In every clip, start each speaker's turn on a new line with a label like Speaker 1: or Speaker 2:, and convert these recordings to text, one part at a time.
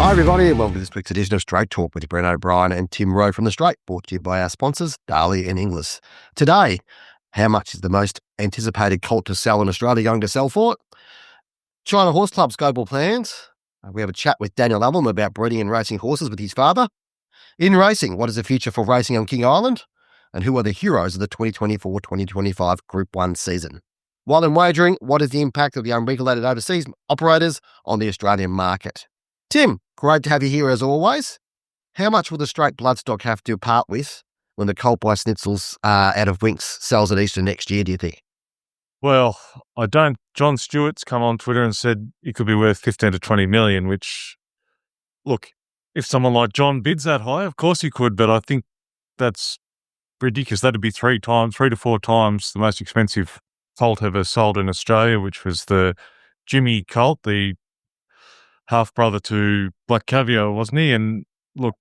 Speaker 1: Hi everybody and welcome to this week's edition of Straight Talk with Bren O'Brien and Tim Rowe from The Straight, brought to you by our sponsors, Darley and Inglis. Today, how much is the most anticipated colt to sell in Australia going to sell for? China Horse Club's global plans. We have a chat with Daniel Allam about breeding and racing horses with his father. In racing, what is the future for racing on King Island? And who are the heroes of the 2024-2025 Group 1 season? While in wagering, what is the impact of the unregulated overseas operators on the Australian market? Tim, great to have you here as always. How much will the straight bloodstock have to part with when the colt by Snitzel's out of Winx sells at Easter next year, do you think?
Speaker 2: Well, I don't. John Stewart's come on Twitter and said it could be worth 15 to 20 million, which, look, if someone like John bids that high, of course he could, but I think that's ridiculous. That'd be 3 to 4 times the most expensive colt ever sold in Australia, which was the Jimmy colt, the half-brother to Black Caviar, wasn't he? And look,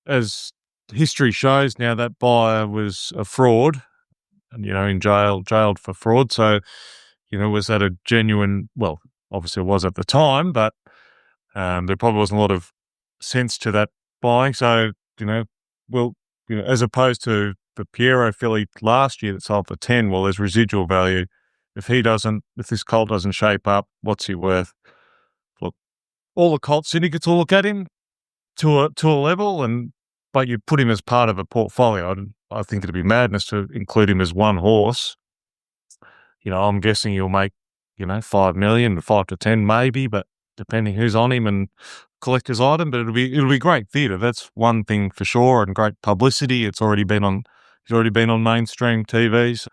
Speaker 2: as history shows now, that buyer was a fraud and, jailed for fraud. So, was that a genuine, well, obviously it was at the time, but there probably wasn't a lot of sense to that buying. So, as opposed to the Piero filly last year that sold for 10, well, there's residual value. If this colt doesn't shape up, what's he worth? Look, all the colt syndicates will look at him to a level, but you put him as part of a portfolio. I think it'd be madness to include him as one horse. I'm guessing you'll make, 5 million, 5 to 10 maybe, but depending who's on him and collector's item, but it'll be great theatre. That's one thing for sure, and great publicity. He's already been on mainstream TVs.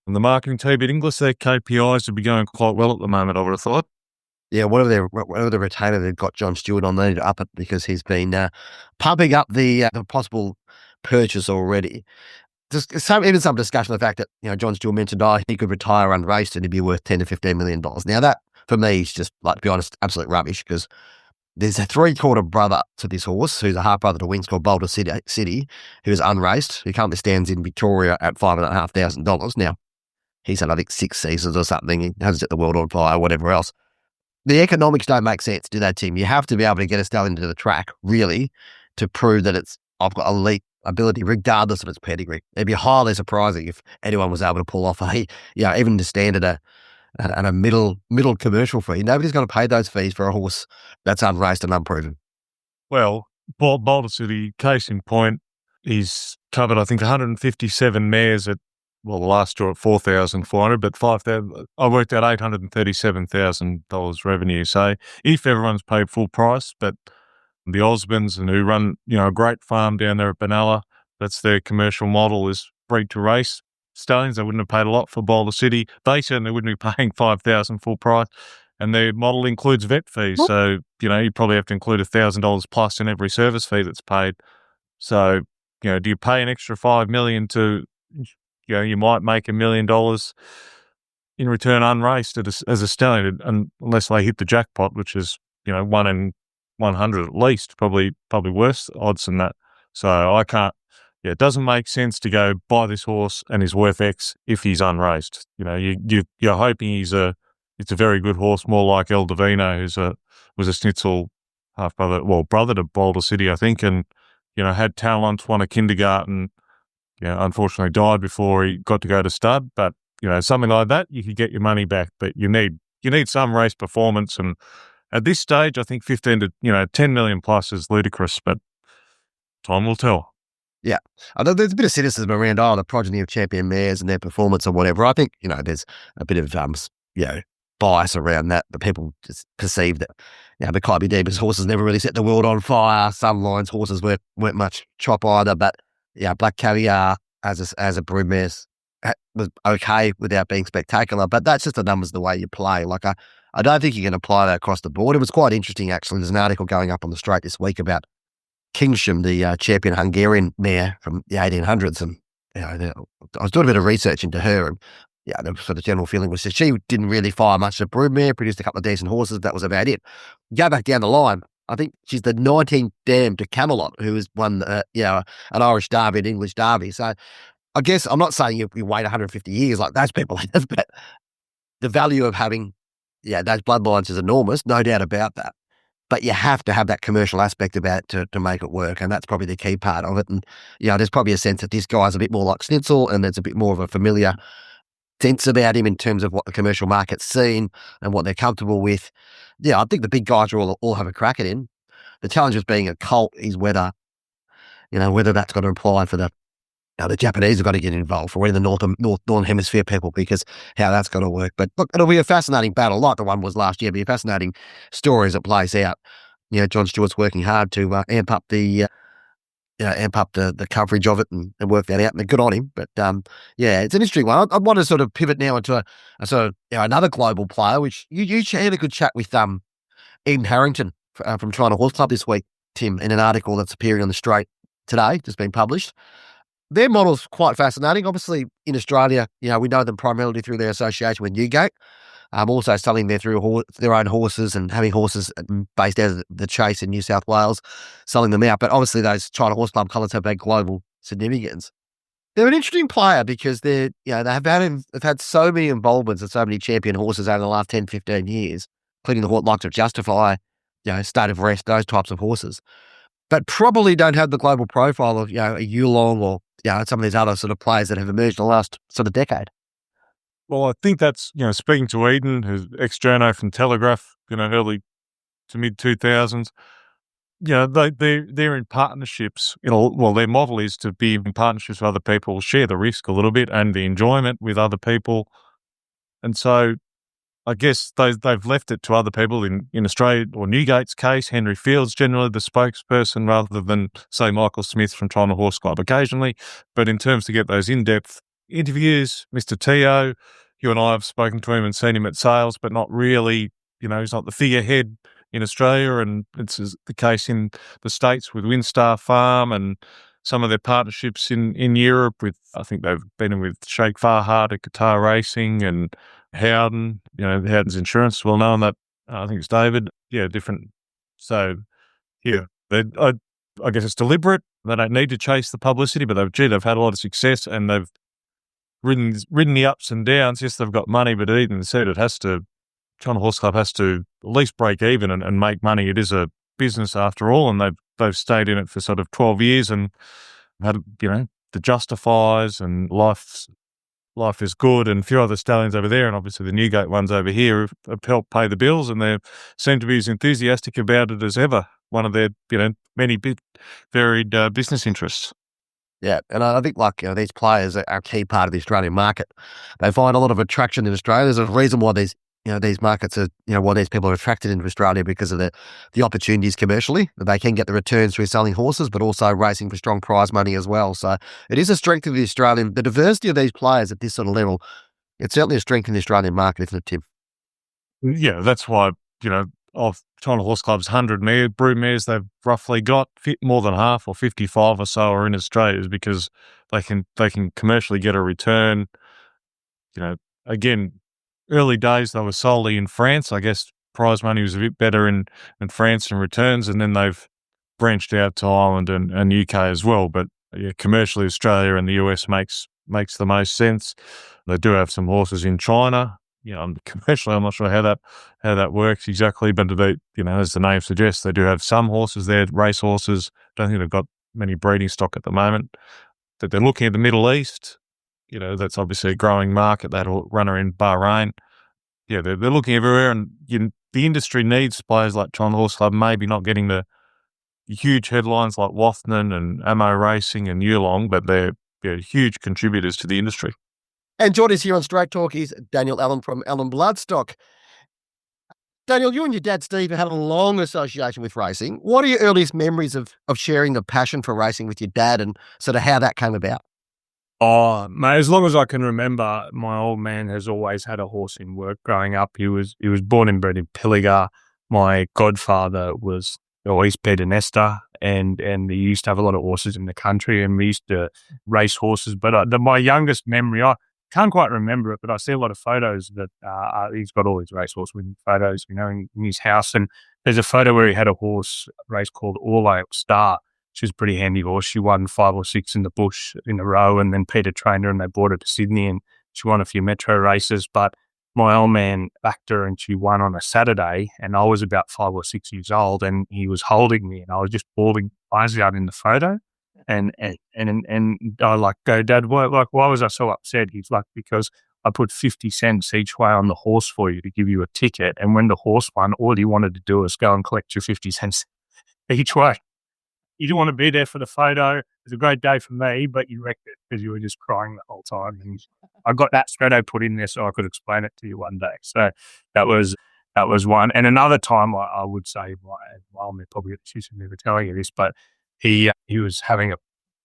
Speaker 2: And the marketing team at Inglis, their KPIs would be going quite well at the moment, I would have thought.
Speaker 1: Yeah, whatever the retainer they've got John Stewart on, they need to up it because he's been pumping up the possible purchase already. Even some discussion of the fact that, John Stewart mentioned, he could retire unraced and he'd be worth $10 to $15 million. Now that, for me, is just, to be honest, absolute rubbish, because there's a 3/4 brother to this horse who's a half brother to Winx called Boulder City, who is unraced, who currently stands in Victoria at $5,500. Now, he's had, I think, 6 seasons or something. He hasn't set the world on fire, whatever else. The economics don't make sense, do they, Tim? You have to be able to get a stallion into the track, really, to prove that I've got elite ability, regardless of its pedigree. It'd be highly surprising if anyone was able to pull off even to stand at a middle commercial fee. Nobody's going to pay those fees for a horse that's unraced and unproven.
Speaker 2: Well, Boulder City, case in point, he's covered, I think, 157 mares at, the last draw at 4,400, but 5,000. I worked out $837,000 revenue. So if everyone's paid full price, but the Osmonds and who run, a great farm down there at Benalla, that's their commercial model, is breed to race stallions. They wouldn't have paid a lot for Boulder City. They certainly wouldn't be paying $5,000 full price. And their model includes vet fees. So, you probably have to include $1,000 plus in every service fee that's paid. So, do you pay an extra $5 million to, you might make $1 million in return unraced as a stallion, unless they hit the jackpot, which is, 1 in 100 at least, probably worse odds than that. So I can't. Yeah, it doesn't make sense to go buy this horse and he's worth X if he's unraced. You're hoping it's a very good horse, more like El Divino, was a Snitzel brother to Boulder City, I think, and had talent, won a kindergarten. Unfortunately died before he got to go to stud. But something like that, you could get your money back. But you need some race performance, and at this stage, I think 15 to 10 million plus is ludicrous. But time will tell.
Speaker 1: Yeah, there's a bit of cynicism around the progeny of champion mares and their performance or whatever. I think there's a bit of bias around that. But people just perceive that the Kylie Deeber's horses never really set the world on fire. Some lines horses weren't much chop either, but. Black Caviar as a broodmare was okay without being spectacular, but that's just the numbers the way you play. Like I don't think you can apply that across the board. It was quite interesting actually. There's an article going up on the Straight this week about Kingsham, the champion Hungarian mare from the 1800s, and I was doing a bit of research into her, and the sort of general feeling was that she didn't really fire much as a broodmare, produced a couple of decent horses. That was about it. Go back down the line. I think she's the 19th dam to Camelot, who has won, an Irish Derby, an English Derby. So I guess I'm not saying you wait 150 years like those people have, but the value of having, those bloodlines is enormous, no doubt about that. but you have to have that commercial aspect about it to make it work. And that's probably the key part of it. And, there's probably a sense that this guy's a bit more like Snitzel, and there's a bit more of a familiar sense about him in terms of what the commercial market's seen and what they're comfortable with. I think the big guys are all have a crack at him. The challenge with being a colt is whether that's going to apply for the Japanese have got to get involved, or whether the Northern Hemisphere people, because how that's going to work. But look, it'll be a fascinating battle, like the one was last year. It'll be a fascinating story as it plays out. John Stewart's working hard to amp up the coverage of it and work that out. And good on him. But it's an interesting one. I want to sort of pivot now into a sort of another global player, which you had a good chat with Eden Harrington from China Horse Club this week, Tim, in an article that's appearing on the Straight today, just been published. Their model's quite fascinating. Obviously, in Australia, we know them primarily through their association with Newgate. Also selling their own horses and having horses based out of the Chase in New South Wales, selling them out. But obviously, those China Horse Club colours have had global significance. They're an interesting player because they've had so many involvements and so many champion horses over the last 10, 15 years, including the likes of Justify, State of Rest, those types of horses, but probably don't have the global profile of a Yulong or some of these other sort of players that have emerged in the last sort of decade.
Speaker 2: Well, I think that's, speaking to Eden, who's ex-journo from Telegraph, early to mid-2000s, they're in partnerships. Their model is to be in partnerships with other people, share the risk a little bit and the enjoyment with other people. And so I guess they've left it to other people in Australia, or Newgate's case, Henry Fields, generally the spokesperson, rather than, say, Michael Smith from China Horse Club occasionally. But in terms to get those in-depth interviews, Mr. Teo, you and I have spoken to him and seen him at sales, but not really, he's not the figurehead in Australia, and it's the case in the States with Windstar Farm and some of their partnerships in Europe with, I think they've been in with Sheikh Farhad at Qatar Racing and Howden, Howden's Insurance, well known that, I think it's David, different. So, I guess it's deliberate. They don't need to chase the publicity, but they've had a lot of success and they've ridden the ups and downs. Yes, they've got money, but Eden said China Horse Club has to at least break even and make money. It is a business after all, and they've stayed in it for sort of 12 years and had, the Justifies and Life is Good and a few other stallions over there, and obviously the Newgate ones over here have helped pay the bills, and they seem to be as enthusiastic about it as ever. One of their, many varied business interests.
Speaker 1: Yeah, and I think these players are a key part of the Australian market. They find a lot of attraction in Australia. There's a reason why these markets are, why these people are attracted into Australia, because of the opportunities commercially that they can get the returns through selling horses, but also racing for strong prize money as well. So it is a strength of the diversity of these players at this sort of level. It's certainly a strength in the Australian market, isn't it, Tim?
Speaker 2: Yeah, that's why, of China Horse Club's 100 brood mares they've roughly got, more than half or 55 or so are in Australia, is because they can commercially get a return. Again, early days they were solely in France. I guess prize money was a bit better in France and returns, and then they've branched out to Ireland and UK as well. But commercially, Australia and the US makes the most sense. They do have some horses in China. Commercially, I'm not sure how that works exactly, but they, as the name suggests, they do have some horses there, race horses. Don't think they've got many breeding stock at the moment. That they're looking at the Middle East. That's obviously a growing market. That runner in Bahrain. Yeah, they're looking everywhere, and the industry needs players like China Horse Club, maybe not getting the huge headlines like Wathnan and Ammo Racing and Yulong, but they're huge contributors to the industry.
Speaker 1: And joining us here on Straight Talk is Daniel Allam from Allam Bloodstock. Daniel, you and your dad, Steve, had a long association with racing. What are your earliest memories of sharing the passion for racing with your dad, and sort of how that came about?
Speaker 3: Oh, mate, as long as I can remember, my old man has always had a horse in work growing up. He was born and bred in Pilliga. My godfather was East Bedernester, and he used to have a lot of horses in the country, and we used to race horses. But my youngest memory, I can't quite remember it, but I see a lot of photos that he's got all his racehorse with photos, in his house. And there's a photo where he had a horse race called All Star. She was a pretty handy horse. She won 5 or 6 in the bush in a row, and then Peter trained her and they brought her to Sydney, and she won a few metro races. But my old man backed her and she won on a Saturday, and I was about 5 or 6 years old, and he was holding me and I was just bawling eyes out in the photo. And I like go, Dad, why was I so upset? He's like, because I put 50 cents each way on the horse for you to give you a ticket. And when the horse won, all he wanted to do was go and collect your 50 cents each way. You didn't want to be there for the photo. It was a great day for me, but you wrecked it because you were just crying the whole time. And I got that photo put in there so I could explain it to you one day. So that was one. And another time, I would say, I'm probably she's never telling you this, but he was having a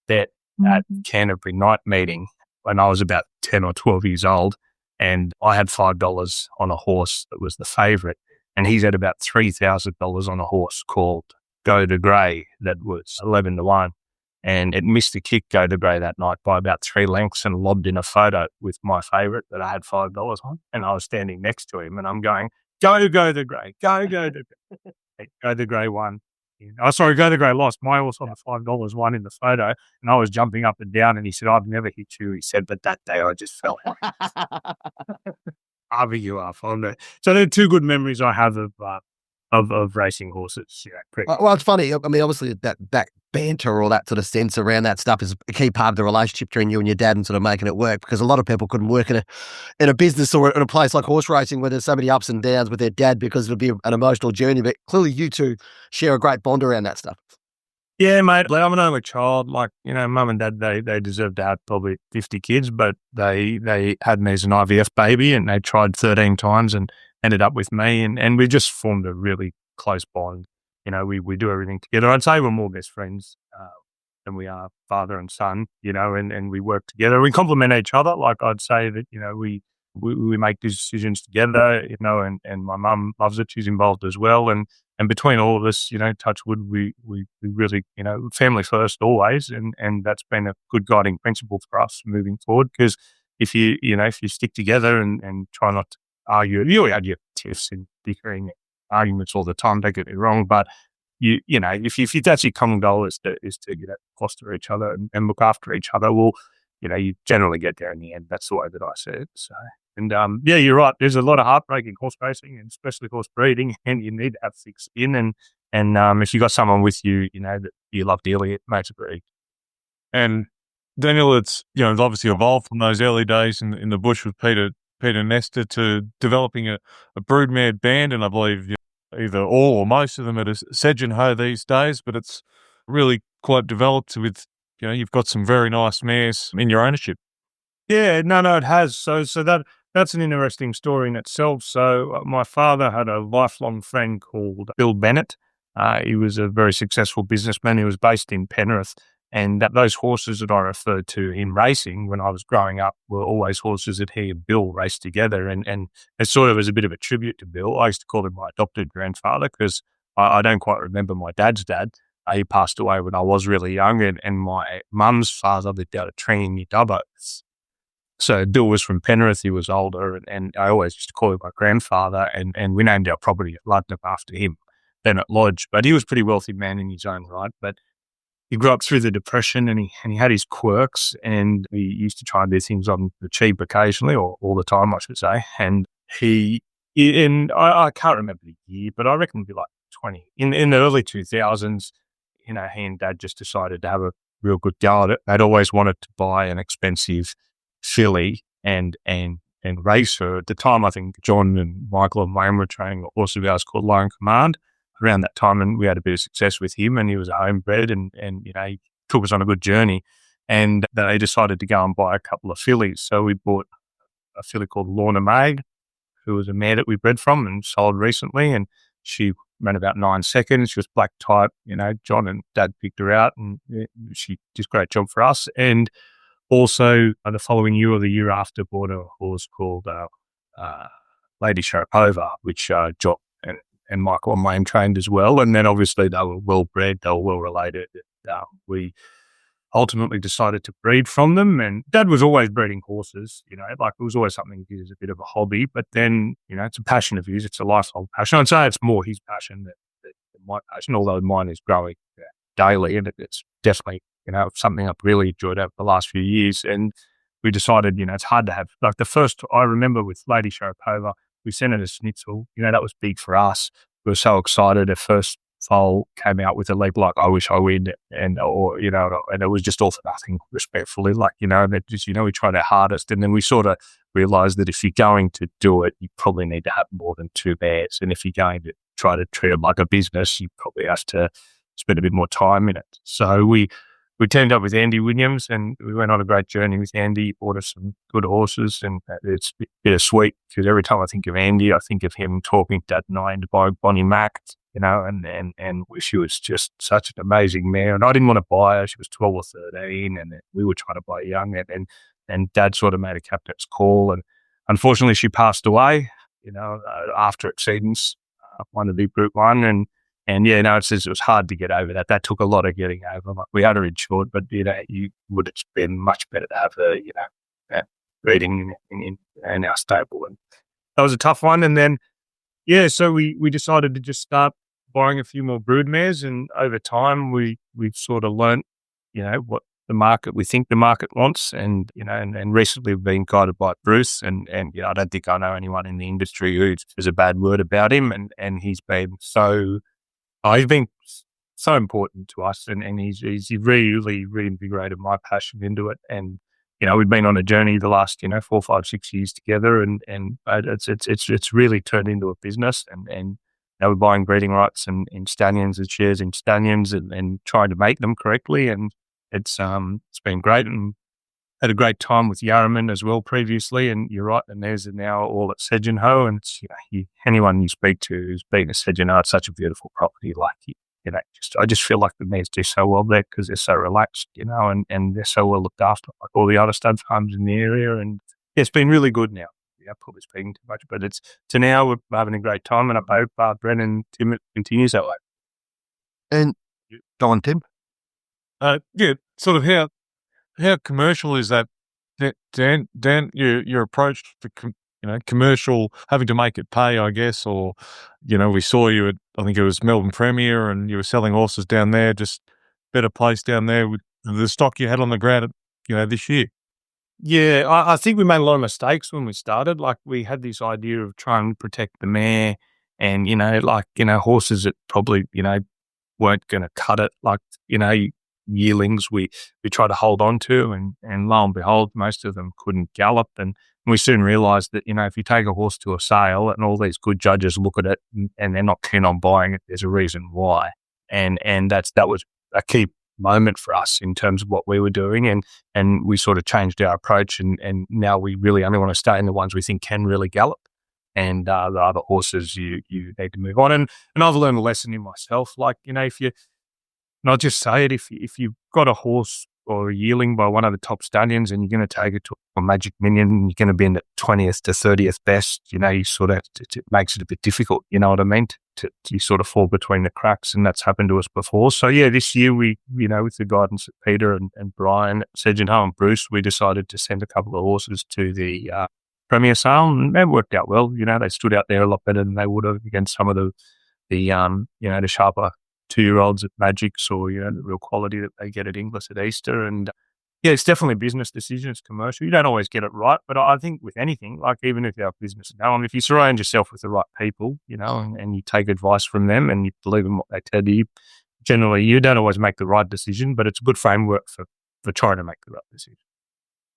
Speaker 3: bet at Canterbury night meeting when I was about 10 or 12 years old, and I had $5 on a horse that was the favourite, and he's had about $3,000 on a horse called Go to Grey that was 11-1, and it missed the kick Go to Grey that night by about 3 lengths and lobbed in a photo with my favourite that I had $5 on, and I was standing next to him and I'm going, Go to Grey, go to Grey. Go to Grey won. Oh, sorry, Go to Grey lost. My horse on the $5 won in the photo, and I was jumping up and down, and he said, I've never hit you. He said, but that day I just fell. Harvey you up on that. So they're 2 good memories I have of racing horses.
Speaker 1: Well, it's funny. I mean, obviously that banter or that sort of sense around that stuff is a key part of the relationship between you and your dad and sort of making it work, because a lot of people couldn't work in a business or in a place like horse racing where there's so many ups and downs with their dad, because it'll be an emotional journey. But clearly you two share a great bond around that stuff.
Speaker 3: Yeah, mate. I'm an only child. Like, mum and dad, they deserve to have probably 50 kids, but they had me as an IVF baby, and they tried 13 times and ended up with me. And we just formed a really close bond. We do everything together. I'd say we're more best friends than we are father and son, and we work together. We complement each other. Like, I'd say that, we make decisions together, and my mum loves it. She's involved as well. And between all of us, touch wood, we really, family first always. And that's been a good guiding principle for us moving forward. Because if you stick together and try not to argue, you had your tiffs and bickering arguments all the time, don't get me wrong, but if that's your common goal is to foster each other and look after each other, well, you generally get there in the end. That's the way that I see it. So, and yeah, you're right. There's a lot of heartbreak in horse racing, and especially horse breeding, and you need to have thick skin. And if you got someone with you, that you love dearly, it makes it very.
Speaker 2: And Daniel, it's obviously evolved from those early days in the bush with Peter Nestor to developing a broodmare band, and I believe either all or most of them at Sedge and Ho these days, but it's really quite developed with, you've got some very nice mares in your ownership.
Speaker 3: Yeah, no, it has. So that's an interesting story in itself. So my father had a lifelong friend called Bill Bennett. He was a very successful businessman. He was based in Penrith. And those horses that I referred to in racing when I was growing up were always horses that he and Bill raced together. And it sort of as a bit of a tribute to Bill, I used to call him my adopted grandfather, because I don't quite remember my dad's dad. He passed away when I was really young, and my mum's father lived out at Tring near Dubbo. So Bill was from Penrith. He was older, and I always used to call him my grandfather, and we named our property at Ludnam after him, Bennett Lodge. But he was a pretty wealthy man in his own right. But he grew up through the Depression, and he had his quirks, and he used to try and do things on the cheap occasionally, or all the time, I should say. And I can't remember the year, but I reckon it'd be like 20. In the early 2000s, he and Dad just decided to have a real good go at it. They'd always wanted to buy an expensive filly and race her. At the time, I think John and Michael and Wayne were training a horse of ours called Lion Command around that time, and we had a bit of success with him, and he was a homebred, and he took us on a good journey. And they decided to go and buy a couple of fillies. So we bought a filly called Lorna May, who was a mare that we bred from and sold recently, and she ran about 9 seconds. She was black type. John and Dad picked her out, and she did a great job for us. And also the following year or the year after, bought a horse called Lady Sharapova, which John and Michael and Wayne trained as well. And then obviously they were well bred, they were well related. We ultimately decided to breed from them, and Dad was always breeding horses, like it was always something he did as a bit of a hobby, but then, it's a passion of his, it's a lifelong passion. I'd say it's more his passion than my passion, although mine is growing daily, and it's definitely, something I've really enjoyed over the last few years. And we decided, it's hard to have, like the first, I remember with Lady Sharapova, we sent her to Snitzel, that was big for us. We were so excited. Her first foal came out with a leap like, I wish I win, and it was just all for nothing, respectfully, that just, we tried our hardest. And then we sort of realized that if you're going to do it, you probably need to have more than 2 mares. And if you're going to try to treat it like a business, you probably have to spend a bit more time in it. So we teamed up with Andy Williams, and we went on a great journey with Andy. He bought us some good horses, and it's bittersweet because every time I think of Andy, I think of him talking Dad and I into buying Bonnie Mac, and she was just such an amazing mare. And I didn't want to buy her; she was 12 or 13, and we were trying to buy young. And Dad sort of made a captain's call, and unfortunately, she passed away. After Exceedance, won the big Group 1, and it was hard to get over that. That took a lot of getting over. Like, we had her insured, but you would have been much better to have her, breeding in our stable, and that was a tough one. And then, so we decided to just start buying a few more brood mares, and over time we've sort of learnt, what we think the market wants, and recently we've been guided by Bruce, and I don't think I know anyone in the industry who has a bad word about him, and he's been he's been so important to us, and he's really reinvigorated my passion into it. And we've been on a journey the last 4, 5, 6 years together, and it's really turned into a business. And we're buying breeding rights and stallions and shares in stallions, and trying to make them correctly. And it's been great, and had a great time with Yarraman as well previously. And you're right, the mares are now all at Sedgenho, and it's, anyone you speak to who's been to Sedgenho, it's such a beautiful property. Like, I just feel like the mares do so well there because they're so relaxed, and they're so well looked after, like all the other stud farms in the area. And it's been really good now. Probably speaking too much, but now we're having a great time, and I hope Bren and Tim continues that way.
Speaker 1: And go on, Tim.
Speaker 2: Sort of how commercial is that, Dan? Your approach to commercial, having to make it pay, I guess, or we saw you at, I think it was Melbourne Premier, and you were selling horses down there. Just better place down there with the stock you had on the ground, this year.
Speaker 3: Yeah, I think we made a lot of mistakes when we started. Like, we had this idea of trying to protect the mare, and horses that probably weren't going to cut it. Like, yearlings we tried to hold on to, and lo and behold, most of them couldn't gallop. And we soon realised that if you take a horse to a sale and all these good judges look at it and they're not keen on buying it, there's a reason why. And that was a key moment for us in terms of what we were doing, and we sort of changed our approach, and now we really only want to stay in the ones we think can really gallop, and the other horses you need to move on. And I've learned a lesson in myself. Like, if you, and I'll just say it, if you've got a horse or a yearling by one of the top stallions and you're going to take it to a Magic Million and you're going to be in the 20th to 30th best, you sort of, it makes it a bit difficult, you know what I mean? You sort of fall between the cracks, and that's happened to us before. So this year we, with the guidance of Peter and Brian, Sedgenho and Bruce, we decided to send a couple of horses to the Premier sale, and it worked out well. They stood out there a lot better than they would have against some of the sharper 2-year-olds at Magics, or the real quality that they get at Inglis at Easter. And it's definitely a business decision. It's commercial. You don't always get it right, but I think with anything, like even if our business, if you surround yourself with the right people, and you take advice from them and you believe in what they tell you, generally you don't always make the right decision, but it's a good framework for trying to make the right decision.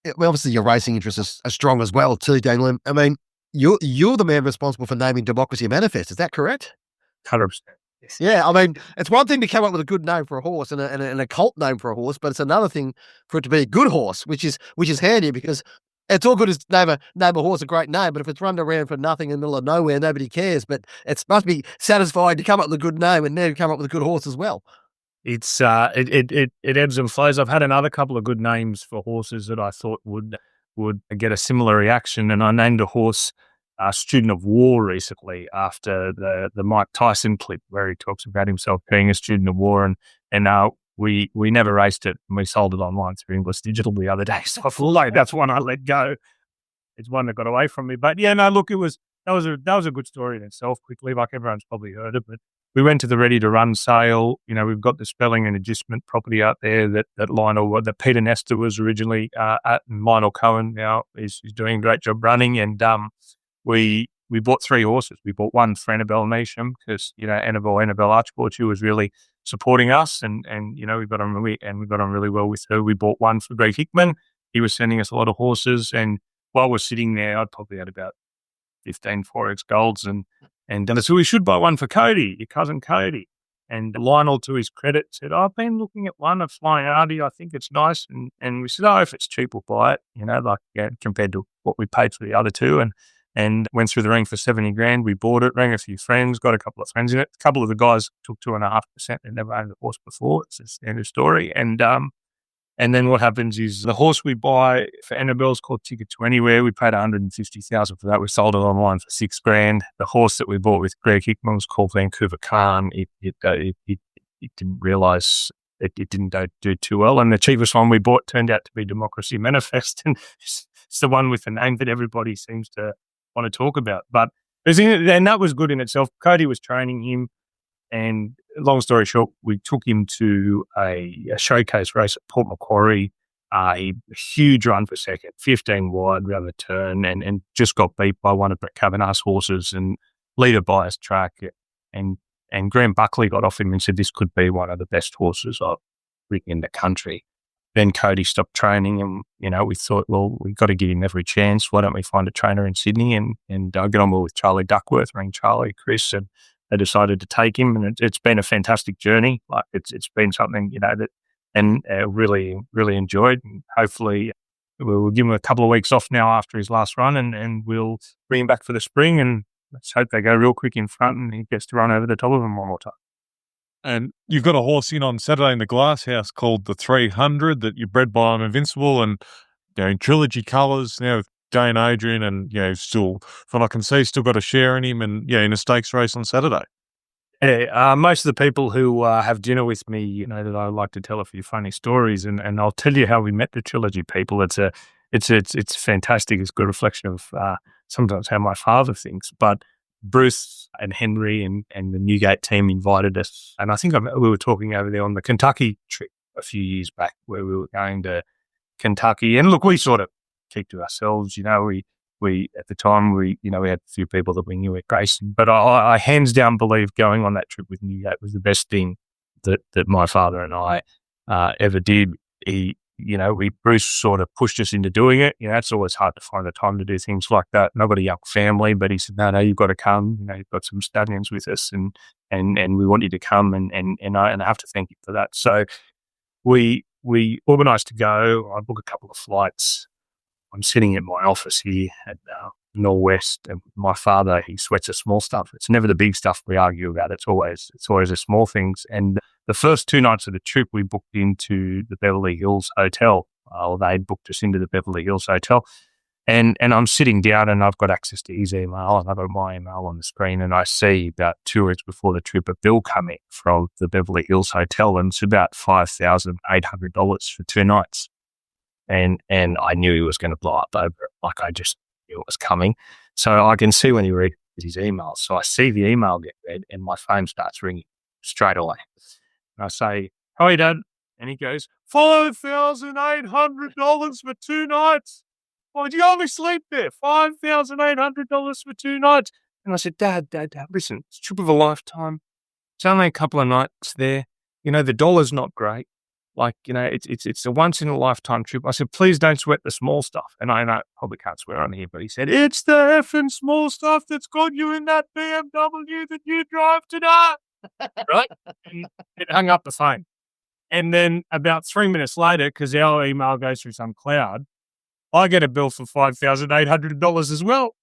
Speaker 1: Yeah, well, obviously your racing interests are strong as well too, Daniel. I mean, you're the man responsible for naming Democracy Manifest. Is that correct?
Speaker 3: 100%.
Speaker 1: Yeah, I mean, it's one thing to come up with a good name for a horse and a cult name for a horse, but it's another thing for it to be a good horse, which is handy, because it's all good as name a horse a great name, but if it's run around for nothing in the middle of nowhere, nobody cares. But it must be satisfying to come up with a good name and then come up with a good horse as well.
Speaker 3: It's it ebbs and flows. I've had another couple of good names for horses that I thought would get a similar reaction, and I named a horse Student of War recently after the Mike Tyson clip where he talks about himself being a student of war, and we never raced it, and we sold it online through Inglis Digital the other day. So I feel like that's one I let go. It's one that got away from me. But look, that was a good story in itself. Quickly, like everyone's probably heard it, but we went to the Ready to Run sale. We've got the spelling and adjustment property out there that that Peter Nestor was originally at, and Lionel Cohen now is doing a great job running. And we bought 3 horses. We bought one for Annabelle Neesham because Annabelle Archibald, who was really supporting us, and we got on really well with her. We bought one for Greg Hickman. He was sending us a lot of horses, and while we're sitting there, I'd probably had about 15 Forex Golds, and so we should buy one for Cody, your cousin Cody. And Lionel, to his credit, said, I've been looking at one, a Flying Artie. I think it's nice. And we said, if it's cheap, we'll buy it, compared to what we paid for the other 2. And went through the ring for 70 grand. We bought it, rang a few friends, got a couple of friends in it. A couple of the guys took 2.5%. They never owned a horse before. It's just the end of story. And then what happens is the horse we buy for Annabelle's called Ticket to Anywhere. We paid $150,000 for that. We sold it online for $6 grand. The horse that we bought with Greg Hickman was called Vancouver Khan. It didn't realise it didn't do too well. And the cheapest one we bought turned out to be Democracy Manifest. And it's the one with the name that everybody seems to want to talk about. But and that was good in itself. Cody was training him. And long story short, we took him to a showcase race at Port Macquarie, a huge run for second, 15 wide, round the turn, and just got beat by one of Brett Kavanagh's horses and leader bias track. And Graham Buckley got off him and said, this could be one of the best horses I've ridden in the country. Then Cody stopped training, and we thought, well, we've got to give him every chance. Why don't we find a trainer in Sydney and get on board with Charlie Duckworth, rang Charlie, Chris, and they decided to take him, and it's been a fantastic journey. Like it's been something really, really enjoyed. And hopefully, we'll give him a couple of weeks off now after his last run, and we'll bring him back for the spring. And let's hope they go real quick in front, and he gets to run over the top of them one more time.
Speaker 2: And you've got a horse in on Saturday in the Glass House called the 300 that you bred by Invincible, and in trilogy colours now. Dane Adrian, and still, from what I can see, still got a share in him, and in a stakes race on Saturday.
Speaker 3: Yeah, most of the people who have dinner with me, that I like to tell a few funny stories, and I'll tell you how we met the trilogy people. It's fantastic. It's a good reflection of sometimes how my father thinks. But Bruce and Henry and the Newgate team invited us, and I think we were talking over there on the Kentucky trip a few years back, where we were going to Kentucky, and look, we sort of keep to ourselves, we at the time we had a few people that we knew at Grayson, but I hands down believe going on that trip with Newgate was the best thing that my father and I ever did. Bruce sort of pushed us into doing it. It's always hard to find the time to do things like that. And I've got a young family, but he said, no, you've got to come. You've got some stallions with us, and we want you to come, and I have to thank you for that. So we organised to go. I booked a couple of flights. I'm sitting in my office here at Norwest, and my father, he sweats the small stuff. It's never the big stuff we argue about. It's always the small things. And the first 2 nights of the trip, we booked into the Beverly Hills Hotel. They'd booked us into the Beverly Hills Hotel. And I'm sitting down, and I've got access to his email, and I've got my email on the screen, and I see about 2 weeks before the trip a bill coming from the Beverly Hills Hotel, and it's about $5,800 for 2 nights. And I knew he was going to blow up over it. Like, I just knew it was coming. So I can see when he reads his emails. So I see the email get read, and my phone starts ringing straight away. And I say, "Hi, Dad." And he goes, $5,800 for 2 nights. Why did you only sleep there? $5,800 for 2 nights. And I said, Dad, listen, it's a trip of a lifetime. It's only a couple of nights there. The dollar's not great. Like, it's a once in a lifetime trip. I said, please don't sweat the small stuff. And I probably can't swear on here, but he said, it's the effing small stuff that's got you in that BMW that you drive today. Right? And it hung up the phone. And then about 3 minutes later, because our email goes through some cloud, I get a bill for $5,800 as well.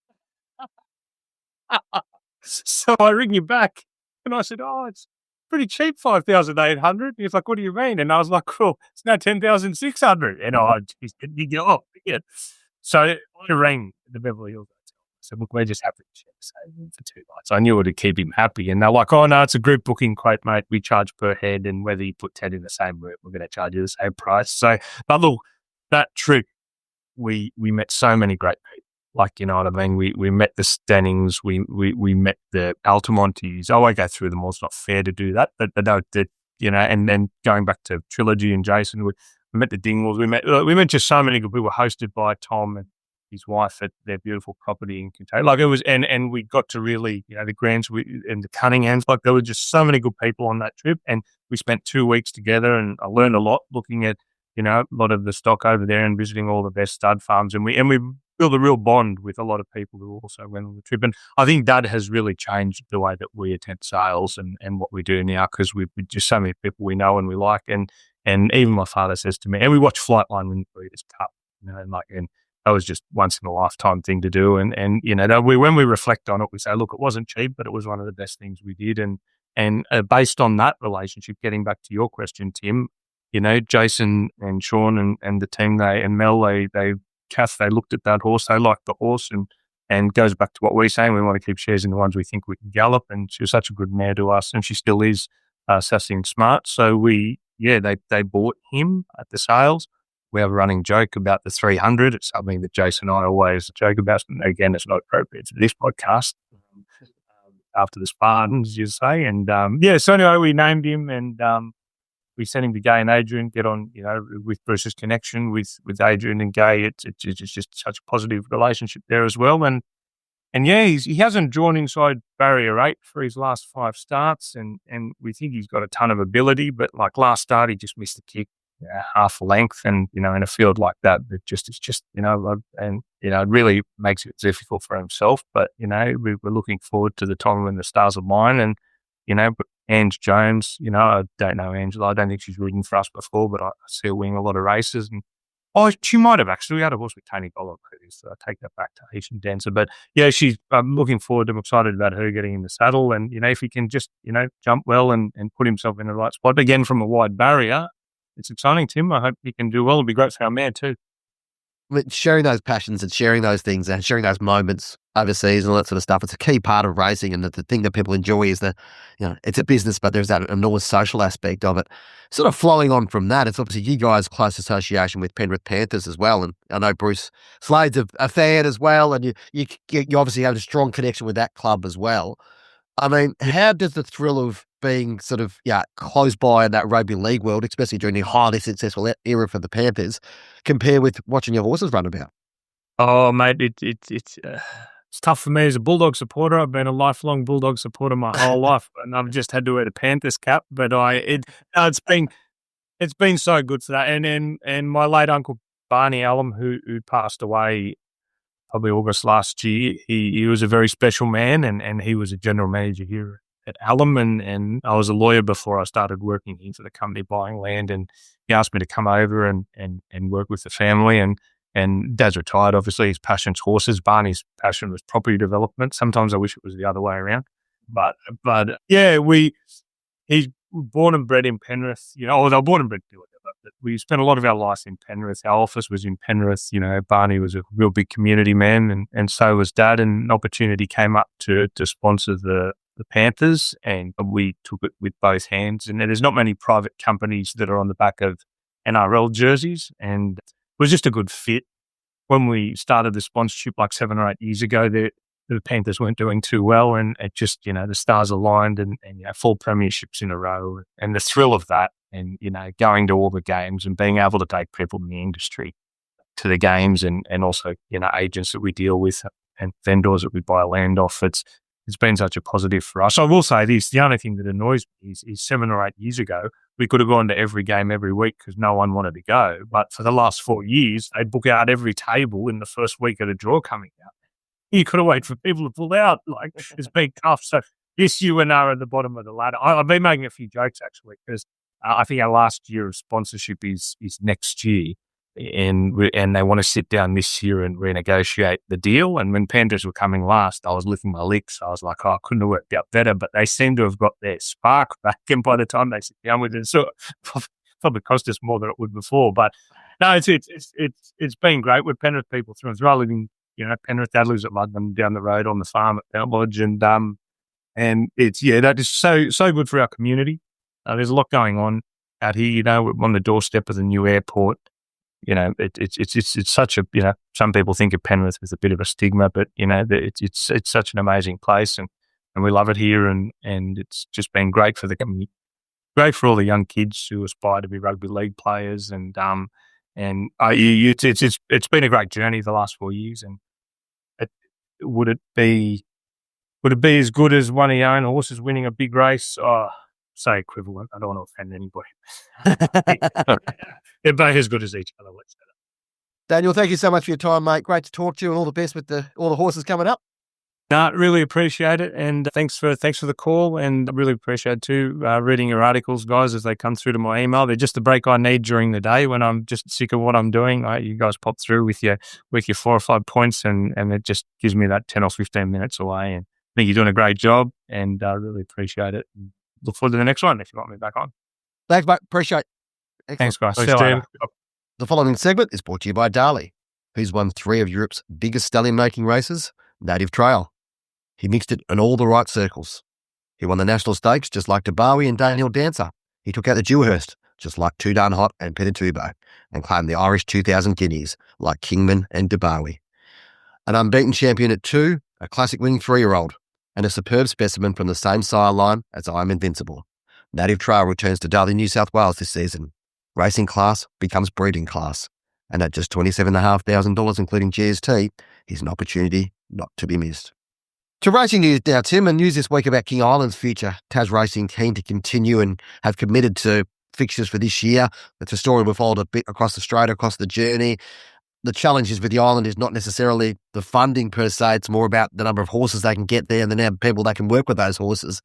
Speaker 3: So I ring you back, and I said, it's pretty cheap, $5,800. He's like, what do you mean? And I was like, cool, it's now $10,600. And you go, yeah. So I rang the Beverly Hills Hotel. I said, look, we're just happy to share savings for 2 nights. I knew it would keep him happy. And they're like, oh, no, it's a group booking quote, mate. We charge per head. And whether you put 10 in the same room, we're going to charge you the same price. So, but look, that trip, we met so many great people. Like, you know what I mean? We met the Stannings, we met the Altamontes. I won't go through them all. It's not fair to do that. But no, you know, and then going back to Trilogy and Jason, we met the Dingwalls. We met just so many good people, hosted by Tom and his wife at their beautiful property in Kentucky. Like, it was, and we got to really, you know, the Grants and the Cunninghams. Like, there were just so many good people on that trip, and we spent 2 weeks together, and I learned a lot looking at, you know, a lot of the stock over there and visiting all the best stud farms, and we built a real bond with a lot of people who also went on the trip. And I think that has really changed the way that we attend sales and what we do now, because we've just so many people we know and we like. And even my father says to me, and we watch Flightline win the Breeders' Cup, you know, and that was just once in a lifetime thing to do. And you know, when we reflect on it, we say, look, it wasn't cheap, but it was one of the best things we did. And based on that relationship, getting back to your question, Tim, you know, Jason and Sean and the team, Kath, they looked at that horse, they liked the horse, and goes back to what we're saying. We want to keep shares in the ones we think we can gallop, and she was such a good mare to us, and she still is sassy and smart. So they bought him at the sales. We have a running joke about the 300. It's something that Jason and I always joke about. And again, it's not appropriate to this podcast after the Spartans, you say. And so anyway, we named him, and we sent him to Gay and Adrian, get on, you know, with Bruce's connection with Adrian and Gay. It's just such a positive relationship there as well. And yeah, he hasn't drawn inside barrier 8 for his last 5 starts, and we think he's got a ton of ability, but like last start, he just missed the kick, half a length, and, you know, in a field like that, it's just, you know, and, you know, it really makes it difficult for himself. But, you know, we're looking forward to the time when the stars align. And, you know, Ange Jones, you know, I don't know Angela. I don't think she's ridden for us before, but I see her winning a lot of races. And she might have actually. We had a horse with Tony Gollob, so I take that back to Haitian Dancer. But yeah, I'm looking forward. I'm excited about her getting in the saddle. And, you know, if he can just, you know, jump well and put himself in the right spot again from a wide barrier, it's exciting, Tim. I hope he can do well. It'll be great for our mare too.
Speaker 1: Sharing those passions and sharing those things and sharing those moments overseas and all that sort of stuff, it's a key part of racing. And the thing that people enjoy is that, you know, it's a business, but there's that enormous social aspect of it. Sort of flowing on from that, it's obviously you guys' close association with Penrith Panthers as well. And I know Bruce Slade's a fan as well, and you obviously have a strong connection with that club as well. I mean, how does the thrill of being sort of, close by in that rugby league world, especially during the highly successful era for the Panthers, compare with watching your horses run about?
Speaker 3: Oh, mate, it's tough for me as a Bulldog supporter. I've been a lifelong Bulldog supporter my whole life, and I've just had to wear the Panthers cap. But it's been so good for that. And my late uncle Barney Allam, who passed away probably August last year, he was a very special man, and he was a general manager here at Allam, and I was a lawyer before I started working here for the company buying land, and he asked me to come over and work with the family, and Dad's retired, obviously. His passion's horses. Barney's passion was property development. Sometimes I wish it was the other way around, but yeah, he's born and bred in Penrith, you know, or they were born and bred to it. But we spent a lot of our lives in Penrith. Our office was in Penrith. You know, Barney was a real big community man, and so was Dad. And an opportunity came up to sponsor the Panthers, and we took it with both hands. And there's not many private companies that are on the back of NRL jerseys, and it was just a good fit. When we started the sponsorship like 7 or 8 years ago, the Panthers weren't doing too well, and it just, you know, the stars aligned, and 4 premierships in a row, and the thrill of that, and, you know, going to all the games and being able to take people in the industry to the games, and also, you know, agents that we deal with and vendors that we buy land off. It's been such a positive for us. I will say this, the only thing that annoys me is 7 or 8 years ago, we could have gone to every game every week because no one wanted to go. But for the last 4 years, they'd book out every table in the first week of the draw coming out. You could have waited for people to pull out. Like, it's been tough. So this year, we're now at the bottom of the ladder. I've been making a few jokes, actually, because I think our last year of sponsorship is next year. And they want to sit down this year and renegotiate the deal. And when Panthers were coming last, I was licking my lips. I was like, I couldn't have worked out better. But they seem to have got their spark back. And by the time they sit down with it, so probably cost us more than it would before. But no, it's been great with Penrith people through and through. I live in, you know, Penrith. Dad lives at Ludlam down the road on the farm at Mount Lodge, and it's that is so good for our community. There's a lot going on out here. You know, we're on the doorstep of the new airport. it's such a, some people think of Penrith as a bit of a stigma, but it's such an amazing place, and we love it here, and it's just been great for the community, great for all the young kids who aspire to be rugby league players, and it's been a great journey the last 4 years. And would it be as good as one of your own horses winning a big race? Oh, say equivalent. I don't want to offend anybody. They're both as good as each other. Let's say that.
Speaker 1: Daniel, thank you so much for your time, mate. Great to talk to you, and all the best with all the horses coming up.
Speaker 3: No, really appreciate it, and thanks for the call, and I really appreciate too reading your articles, guys, as they come through to my email. They're just the break I need during the day when I'm just sick of what I'm doing. You guys pop through with your 4 or 5 points, and it just gives me that 10 or 15 minutes away. And I think you're doing a great job, and I really appreciate it. Look forward to the next one if you want me back on.
Speaker 1: Thanks, mate. Appreciate it. Excellent.
Speaker 3: Thanks, guys.
Speaker 2: Thanks, Dan.
Speaker 1: The following segment is brought to you by Darley, who's won 3 of Europe's biggest stallion-making races, Native Trail. He mixed it in all the right circles. He won the National Stakes just like Debawi and Daniel Dancer. He took out the Dewhurst just like Too Darn Hot and Petitubo, and claimed the Irish 2000 Guineas like Kingman and Debawi. An unbeaten champion at 2, a classic winning 3-year-old, and a superb specimen from the same sire line as I'm Invincible. Native Trail returns to Darley, New South Wales this season. Racing class becomes breeding class, and at just $27,500 including GST, he's an opportunity not to be missed. To racing news now, Tim, and news this week about King Island's future. Tas Racing keen to continue and have committed to fixtures for this year. It's a story we've followed a bit across the straight, across the journey. The challenges with the island is not necessarily the funding per se. It's more about the number of horses they can get there and the number of people that can work with those horses.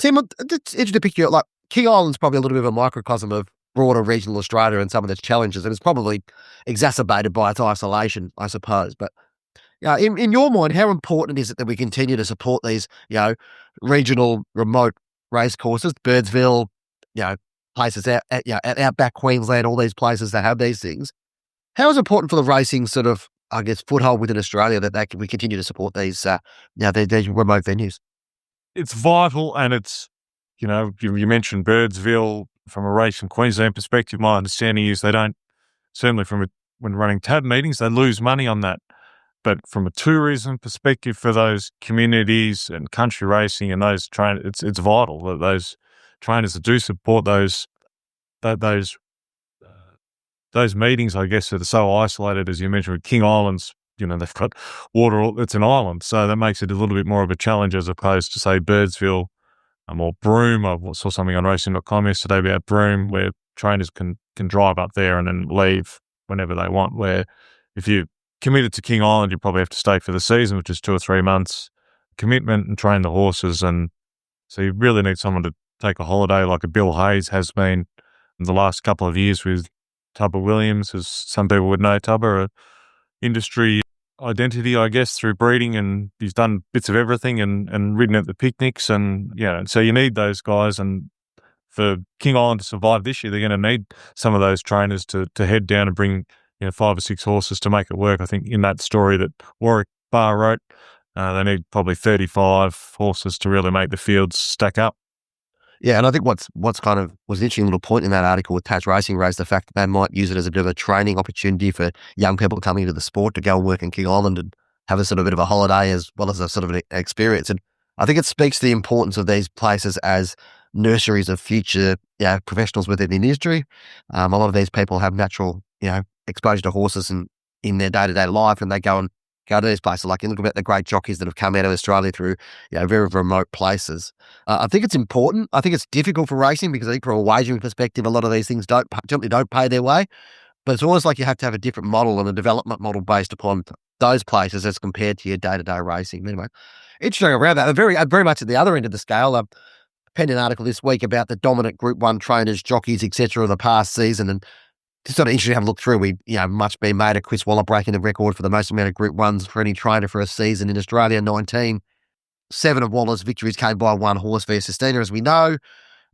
Speaker 1: Tim, it's interesting to pick you up. Like, King Island's probably a little bit of a microcosm of broader regional Australia and some of the challenges, and it's probably exacerbated by its isolation, I suppose. But in your mind, how important is it that we continue to support these, regional remote race courses, Birdsville, places out outback Queensland, all these places that have these things? How is it important for the racing sort of, I guess, foothold within Australia that we continue to support these, these remote venues?
Speaker 2: It's vital, and it's, you mentioned Birdsville. From a racing Queensland perspective, my understanding is they don't, certainly when running tab meetings, they lose money on that. But from a tourism perspective for those communities and country racing and those trainers, it's vital that those trainers that do support those meetings, I guess, that are so isolated, as you mentioned, with King Islands, they've got water, it's an island. So that makes it a little bit more of a challenge as opposed to, say, Birdsville or Broome. I saw something on racing.com yesterday about Broome where trainers can drive up there and then leave whenever they want, where if you committed to King Island, you probably have to stay for the season, which is 2 or 3 months commitment, and train the horses. And so you really need someone to take a holiday like a Bill Hayes has been in the last couple of years with Tubber Williams, as some people would know Tubber, a industry identity, I guess, through breeding, and he's done bits of everything and ridden at the picnics, and so you need those guys. And for King Island to survive this year, they're going to need some of those trainers to head down and bring 5 or 6 horses to make it work. I think in that story that Warwick Barr wrote, they need probably 35 horses to really make the fields stack up.
Speaker 1: Yeah, and I think what's kind of was an interesting little point in that article with Tas Racing raised the fact that they might use it as a bit of a training opportunity for young people coming into the sport to go and work in King Island and have a sort of bit of a holiday as well as a sort of an experience. And I think it speaks to the importance of these places as nurseries of future professionals within the industry. A lot of these people have natural exposure to horses in their day-to-day life, and they go to these places. Like, you look at the great jockeys that have come out of Australia through very remote places. I think it's important. I think it's difficult for racing because I think from a wagering perspective, a lot of these things generally don't pay their way. But it's almost like you have to have a different model and a development model based upon those places as compared to your day-to-day racing. Anyway, interesting around that. Very much at the other end of the scale. I penned an article this week about the dominant Group 1 trainers, jockeys, etc. of the past season, and it's sort of interesting to have a look through. We, much been made of Chris Waller breaking the record for the most amount of Group 1s for any trainer for a season in Australia, 19. 7 of Waller's victories came by 1 horse via Sistina, as we know.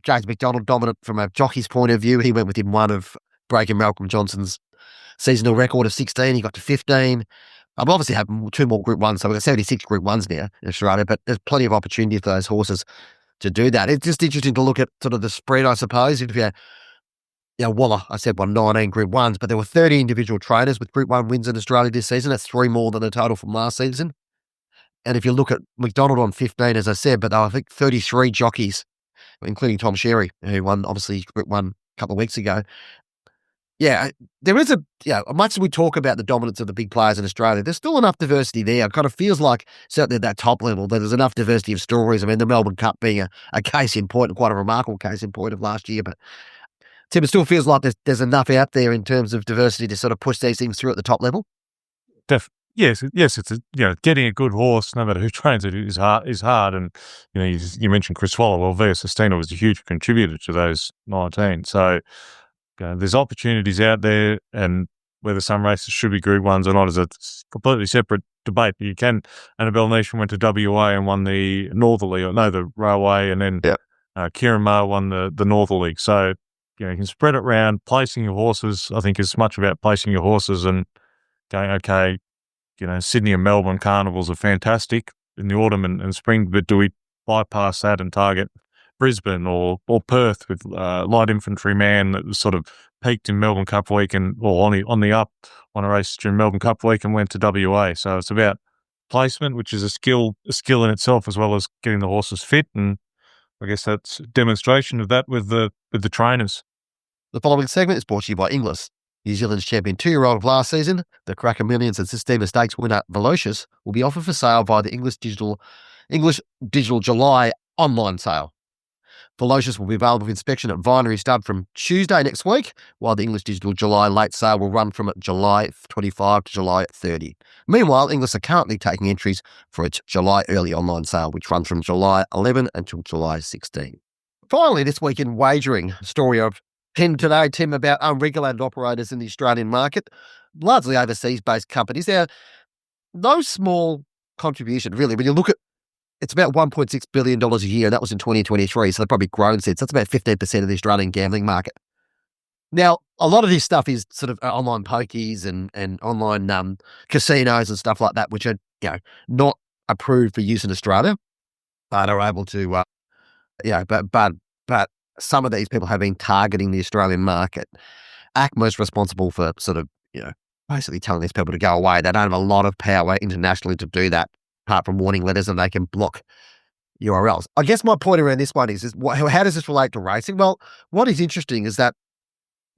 Speaker 1: James McDonald, dominant from a jockey's point of view. He went within 1 of breaking Malcolm Johnson's seasonal record of 16. He got to 15. I'll obviously have 2 more Group 1s, so we've got 76 Group 1s now in Australia, but there's plenty of opportunity for those horses to do that. It's just interesting to look at sort of the spread, I suppose. If Waller, I said, won 19 Group 1s, but there were 30 individual trainers with Group 1 wins in Australia this season. That's 3 more than the total from last season. And if you look at McDonald on 15, as I said, but there were, I think, 33 jockeys, including Tom Sherry, who won, obviously, Group 1 a couple of weeks ago. There is much as we talk about the dominance of the big players in Australia, there's still enough diversity there. It kind of feels like, certainly at that top level, that there's enough diversity of stories. I mean, the Melbourne Cup being a case in point, and quite a remarkable case in point of last year. But, Tim, it still feels like there's enough out there in terms of diversity to sort of push these things through at the top level.
Speaker 2: Yes, it's getting a good horse, no matter who trains it, is hard. And you mentioned Chris Waller. Well, Via Sestina was a huge contributor to those 19. So there's opportunities out there, and whether some races should be Group 1s or not is a completely separate debate. But you can. Annabelle Nation went to WA and won the the Railway, and then Kieran Moore won the Northerly. So you can spread it around. Placing your horses, I think, is much about placing your horses and going, okay, Sydney and Melbourne carnivals are fantastic in the autumn and spring, but do we bypass that and target Brisbane or Perth with light infantry man that was sort of peaked in Melbourne Cup week or on the up on a race during Melbourne Cup week and went to WA. So it's about placement, which is a skill in itself, as well as getting the horses fit. And I guess that's a demonstration of that with the trainers.
Speaker 1: The following segment is brought to you by Inglis. New Zealand's champion 2-year-old of last season, the Cracker Millions and Sistema Stakes winner Velocious will be offered for sale via the English Digital July online sale. Velocious will be available for inspection at Vinery Stud from Tuesday next week, while the English Digital July late sale will run from July 25 to July 30. Meanwhile, Inglis are currently taking entries for its July early online sale, which runs from July 11 until July 16. Finally, this week in wagering, story of Tim today, about unregulated operators in the Australian market, largely overseas-based companies. They're no small contribution, really. When you look at, it's about $1.6 billion a year, and that was in 2023, so they've probably grown since. That's about 15% of the Australian gambling market. Now, a lot of this stuff is sort of online pokies and online casinos and stuff like that, which are not approved for use in Australia, but are able to, but some of these people have been targeting the Australian market. ACMA's responsible for sort of, basically telling these people to go away. They don't have a lot of power internationally to do that, apart from warning letters, and they can block URLs. I guess my point around this one is how does this relate to racing? Well, what is interesting is that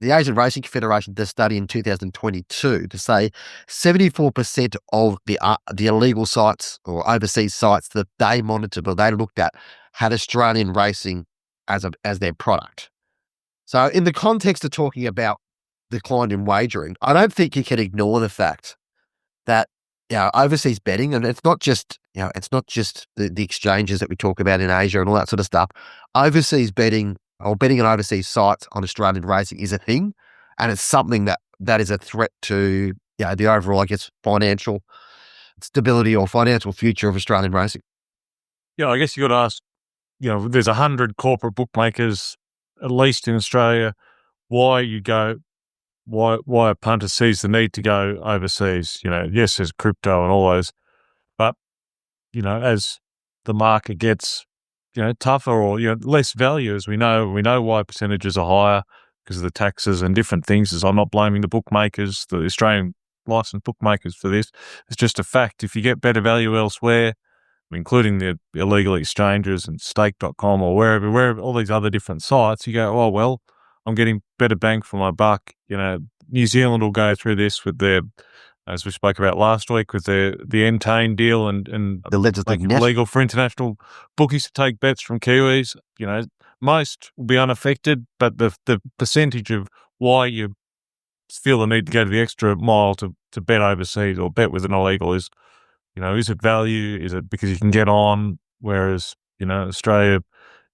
Speaker 1: the Asian Racing Confederation did a study in 2022 to say 74% of the illegal sites or overseas sites that they monitored or they looked at had Australian racing as their product. So in the context of talking about decline in wagering, I don't think you can ignore the fact that overseas betting, and it's not just the exchanges that we talk about in Asia and all that sort of stuff. Overseas betting or betting on overseas sites on Australian racing is a thing, and it's something that is a threat to the overall, I guess, financial stability or financial future of Australian racing.
Speaker 2: Yeah, I guess you got to ask. There's 100 corporate bookmakers, at least in Australia. Why a punter sees the need to go overseas? Yes, there's crypto and all those, but as the market gets tougher or less value, as we know why percentages are higher because of the taxes and different things. As I'm not blaming the bookmakers, the Australian licensed bookmakers for this. It's just a fact. If you get better value elsewhere, including the illegal exchanges and stake.com or wherever all these other different sites, you go, oh, well, I'm getting better bang for my buck. New Zealand will go through this with their, as we spoke about last week, with the Entain deal and
Speaker 1: the legislative
Speaker 2: making it legal for international bookies to take bets from Kiwis. Most will be unaffected, but the percentage of why you feel the need to go to the extra mile to bet overseas or bet with an illegal is it value? Is it because you can get on? Whereas, Australia,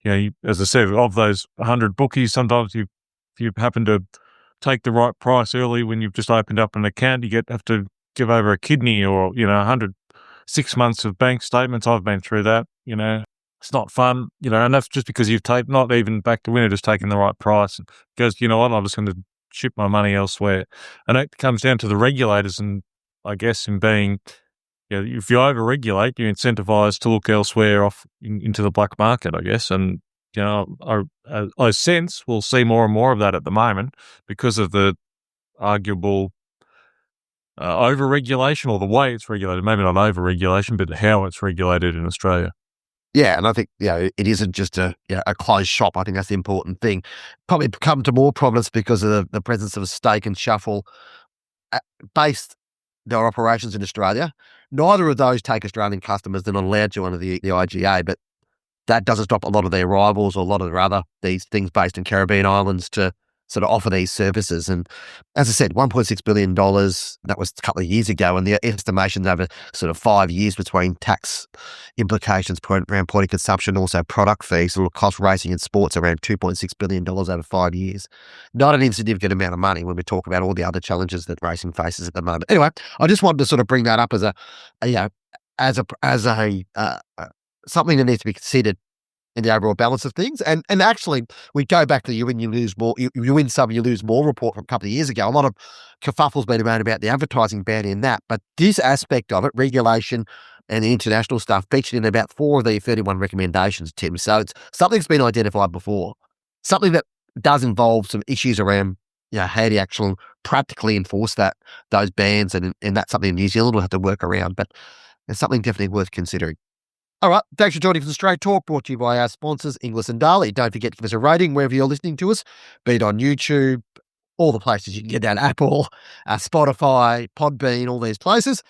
Speaker 2: as I said, of those 100 bookies, sometimes if you happen to take the right price early when you've just opened up an account, you have to give over a kidney or, 106 months of bank statements. I've been through that, it's not fun, and that's just because you've not even back to winner, just taking the right price and goes, I'm just going to ship my money elsewhere. And that comes down to the regulators and I guess in being, if you over-regulate, you're incentivized to look elsewhere off into the black market, I guess. And I sense we'll see more and more of that at the moment because of the arguable over-regulation, or the way it's regulated. Maybe not over-regulation, but how it's regulated in Australia.
Speaker 1: Yeah, and I think it isn't just a closed shop. I think that's the important thing. Probably come to more prominence because of the presence of Steak and Shuffle based their operations in Australia. Neither of those take Australian customers. They're not allowed to under the IGA, but that doesn't stop a lot of their rivals or a lot of their other these things based in Caribbean islands to sort of offer these services. And as I said, $1.6 billion, that was a couple of years ago, and the estimations over sort of 5 years between tax implications around point of consumption, also product fees, will cost racing and sports around $2.6 billion over 5 years. Not an insignificant amount of money when we talk about all the other challenges that racing faces at the moment. Anyway, I just wanted to sort of bring that up as something that needs to be considered in the overall balance of things. And actually, we go back to the you win, you lose more, you win some, you lose more report from a couple of years ago. A lot of kerfuffle's been around about the advertising ban in that, but this aspect of it, regulation and the international stuff, featured in about 4 of the 31 recommendations, Tim. So it's something that's been identified before, something that does involve some issues around how do you actually practically enforce those bans, and that's something New Zealand will have to work around, but it's something definitely worth considering. All right, thanks for joining for the Straight Talk, brought to you by our sponsors, Inglis and Darley. Don't forget to give us a rating wherever you're listening to us, be it on YouTube, all the places you can get down, Apple, Spotify, Podbean, all these places.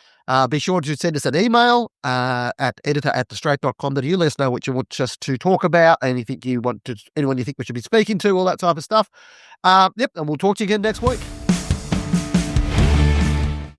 Speaker 1: Be sure to send us an email at editor@thestraight.com.au. Let us know what you want us to talk about, anyone you think we should be speaking to, all that type of stuff. And we'll talk to you again next week.